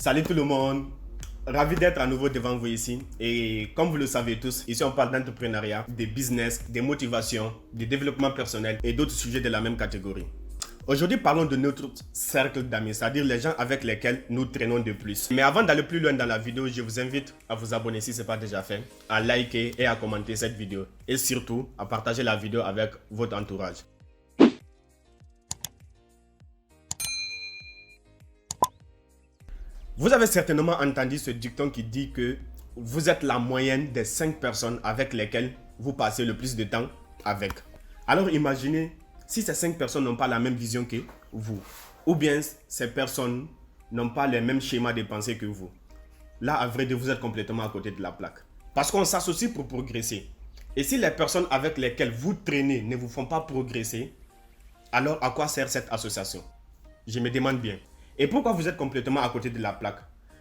Salut tout le monde, ravi d'être à nouveau devant vous ici. Et comme vous le savez tous, ici on parle d'entrepreneuriat, de business, de motivation, de développement personnel et d'autres sujets de la même catégorie. Aujourd'hui, parlons de notre cercle d'amis, c'est-à-dire les gens avec lesquels nous traînons de plus. Mais avant d'aller plus loin dans la vidéo, je vous invite à vous abonner si ce n'est pas déjà fait, à liker et à commenter cette vidéo. Et surtout, à partager la vidéo avec votre entourage. Vous avez certainement entendu ce dicton qui dit que vous êtes la moyenne des 5 personnes avec lesquelles vous passez le plus de temps avec. Alors imaginez si ces 5 personnes n'ont pas la même vision que vous, ou bien ces personnes n'ont pas les mêmes schémas de pensée que vous. Là, à vrai dire, vous êtes complètement à côté de la plaque. Parce qu'on s'associe pour progresser. Et si les personnes avec lesquelles vous traînez ne vous font pas progresser, alors à quoi sert cette association? Je me demande bien. Et pourquoi vous êtes complètement à côté de la plaque?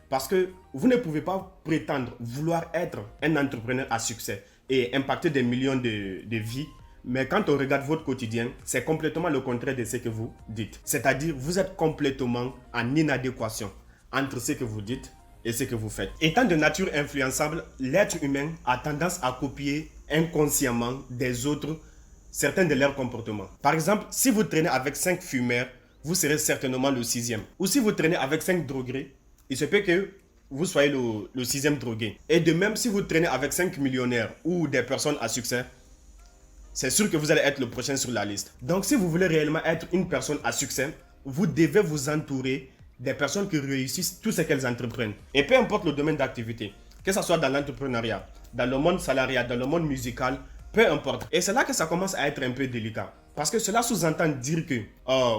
Parce que vous ne pouvez pas prétendre vouloir être un entrepreneur à succès et impacter des millions de vies. Mais quand on regarde votre quotidien, c'est complètement le contraire de ce que vous dites. C'est-à-dire, vous êtes complètement en inadéquation entre ce que vous dites et ce que vous faites. Étant de nature influençable, l'être humain a tendance à copier inconsciemment des autres certains de leurs comportements. Par exemple, si vous traînez avec 5 fumeurs, vous serez certainement le 6e. Ou si vous traînez avec 5 drogués, il se peut que vous soyez le 6e drogué. Et de même, si vous traînez avec 5 millionnaires ou des personnes à succès, c'est sûr que vous allez être le prochain sur la liste. Donc, si vous voulez réellement être une personne à succès, vous devez vous entourer des personnes qui réussissent tout ce qu'elles entreprennent. Et peu importe le domaine d'activité, que ce soit dans l'entrepreneuriat, dans le monde salarial, dans le monde musical, peu importe. Et c'est là que ça commence à être un peu délicat. Parce que cela sous-entend dire que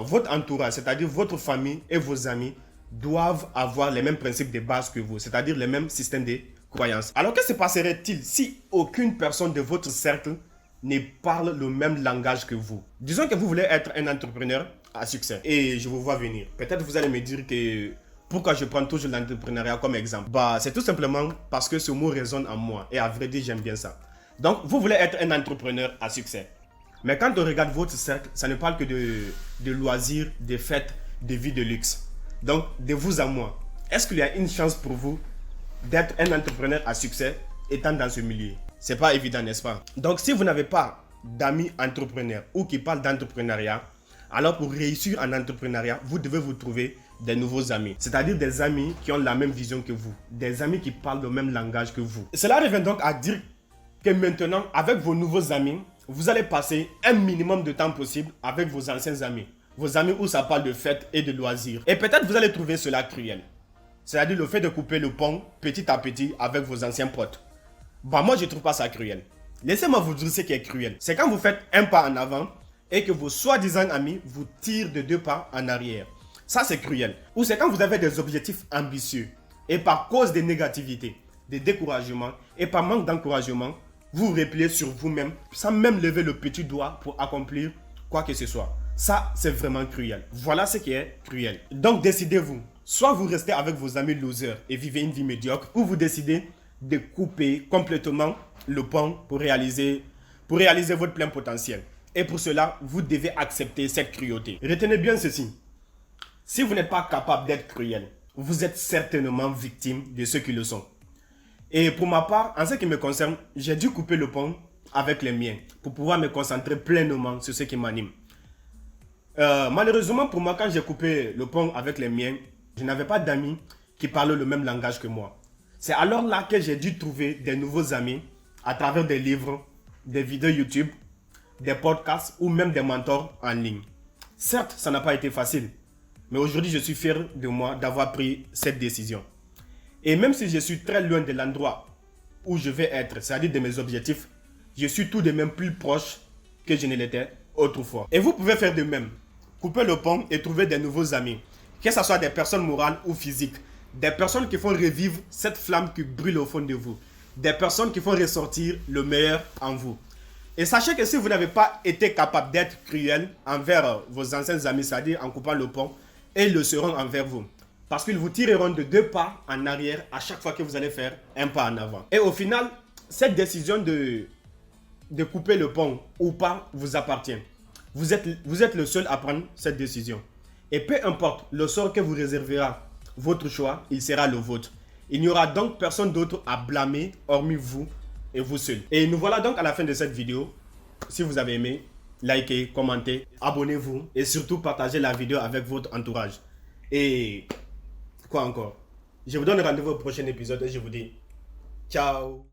votre entourage, c'est-à-dire votre famille et vos amis, doivent avoir les mêmes principes de base que vous, c'est-à-dire les mêmes systèmes de croyances. Alors que se passerait-il si aucune personne de votre cercle ne parle le même langage que vous? Disons que vous voulez être un entrepreneur à succès et je vous vois venir. Peut-être vous allez me dire que pourquoi je prends toujours l'entrepreneuriat comme exemple? C'est tout simplement parce que ce mot résonne en moi et à vrai dire, j'aime bien ça. Donc, vous voulez être un entrepreneur à succès. Mais quand on regarde votre cercle, ça ne parle que de loisirs, de fêtes, de vie de luxe. Donc, de vous à moi, est-ce qu'il y a une chance pour vous d'être un entrepreneur à succès étant dans ce milieu? C'est pas évident, n'est-ce pas? Donc, si vous n'avez pas d'amis entrepreneurs ou qui parlent d'entrepreneuriat, alors pour réussir en entrepreneuriat, vous devez vous trouver des nouveaux amis. C'est-à-dire des amis qui ont la même vision que vous. Des amis qui parlent le même langage que vous. Cela revient donc à dire que maintenant, avec vos nouveaux amis, vous allez passer un minimum de temps possible avec vos anciens amis. Vos amis où ça parle de fêtes et de loisirs. Et peut-être vous allez trouver cela cruel. C'est-à-dire le fait de couper le pont petit à petit avec vos anciens potes. Moi, je ne trouve pas ça cruel. Laissez-moi vous dire ce qui est cruel. C'est quand vous faites un pas en avant et que vos soi-disant amis vous tirent de 2 pas en arrière. Ça, c'est cruel. Ou c'est quand vous avez des objectifs ambitieux et par cause de négativité, de découragement et par manque d'encouragement, vous vous repliez sur vous-même sans même lever le petit doigt pour accomplir quoi que ce soit. Ça, c'est vraiment cruel. Voilà ce qui est cruel. Donc, décidez-vous. Soit vous restez avec vos amis losers et vivez une vie médiocre, ou vous décidez de couper complètement le pont pour réaliser votre plein potentiel. Et pour cela, vous devez accepter cette cruauté. Retenez bien ceci. Si vous n'êtes pas capable d'être cruel, vous êtes certainement victime de ceux qui le sont. Et pour ma part, en ce qui me concerne, j'ai dû couper le pont avec les miens pour pouvoir me concentrer pleinement sur ce qui m'anime. Malheureusement pour moi, quand j'ai coupé le pont avec les miens, je n'avais pas d'amis qui parlaient le même langage que moi. C'est alors là que j'ai dû trouver des nouveaux amis à travers des livres, des vidéos YouTube, des podcasts ou même des mentors en ligne. Certes, ça n'a pas été facile, mais aujourd'hui je suis fier de moi d'avoir pris cette décision. Et même si je suis très loin de l'endroit où je vais être, c'est-à-dire de mes objectifs, je suis tout de même plus proche que je ne l'étais autrefois. Et vous pouvez faire de même. Couper le pont et trouver des nouveaux amis. Que ce soit des personnes morales ou physiques. Des personnes qui font revivre cette flamme qui brûle au fond de vous. Des personnes qui font ressortir le meilleur en vous. Et sachez que si vous n'avez pas été capable d'être cruel envers vos anciens amis, c'est-à-dire en coupant le pont, ils le seront envers vous. Parce qu'ils vous tireront de 2 pas en arrière à chaque fois que vous allez faire un pas en avant. Et au final, cette décision de couper le pont ou pas vous appartient. Vous êtes le seul à prendre cette décision. Et peu importe le sort que vous réservera votre choix, il sera le vôtre. Il n'y aura donc personne d'autre à blâmer hormis vous et vous seul. Et nous voilà donc à la fin de cette vidéo. Si vous avez aimé, likez, commentez, abonnez-vous et surtout partagez la vidéo avec votre entourage. Et quoi encore? Je vous donne rendez-vous au prochain épisode et je vous dis ciao.